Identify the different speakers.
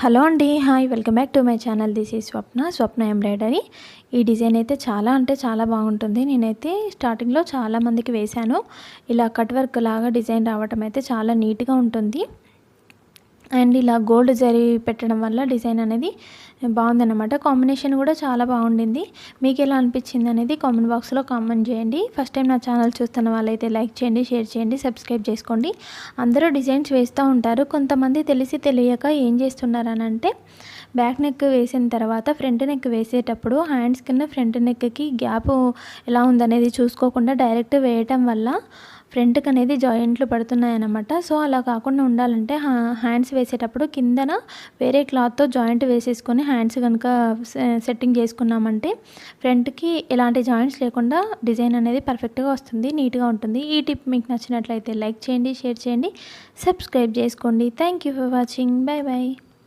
Speaker 1: Hello అండి. Hi welcome back to my channel. This is Swapna embroidery. ఈ design అయితే చాలా అంటే చాలా బాగుంటుంది. నేనైతే స్టార్టింగ్లో చాలా మందికి వేశాను. ఇలా కట్ వర్క్ లాగా డిజైన్ రావటం అయితే చాలా నీట్గా ఉంటుంది. అండ్ ఇలా గోల్డ్ జరీ పెట్టడం వల్ల డిజైన్ అనేది బాగుందన్నమాట. కాంబినేషన్ కూడా చాలా బాగుండింది. మీకు ఎలా అనిపించింది అనేది కామెంట్ బాక్స్లో కామెంట్ చేయండి. ఫస్ట్ టైం నా ఛానల్ చూస్తున్న వాళ్ళైతే లైక్ చేయండి, షేర్ చేయండి, సబ్స్క్రైబ్ చేసుకోండి. అందరూ డిజైన్స్ వేస్తూ ఉంటారు. కొంతమంది తెలిసి తెలియక ఏం చేస్తున్నారనంటే బ్యాక్ నెక్ వేసిన తర్వాత ఫ్రంట్ నెక్ వేసేటప్పుడు హ్యాండ్స్ కింద ఫ్రంట్ నెక్కి గ్యాప్ ఎలా ఉందనేది చూసుకోకుండా డైరెక్ట్ వేయటం వల్ల ఫ్రంట్కి అనేది జాయింట్లు పడుతున్నాయన్నమాట. సో అలా కాకుండా ఉండాలంటే హ్యాండ్స్ వేసేటప్పుడు కిందన వేరే క్లాత్తో జాయింట్ వేసేసుకొని హ్యాండ్స్ కనుక సెట్టింగ్ చేసుకున్నామంటే ఫ్రంట్కి ఎలాంటి జాయింట్స్ లేకుండా డిజైన్ అనేది పర్ఫెక్ట్గా వస్తుంది, నీట్గా ఉంటుంది. ఈ టిప్ మీకు నచ్చినట్లయితే లైక్ చేయండి, షేర్ చేయండి, సబ్స్క్రైబ్ చేసుకోండి. Thank you for watching. Bye bye.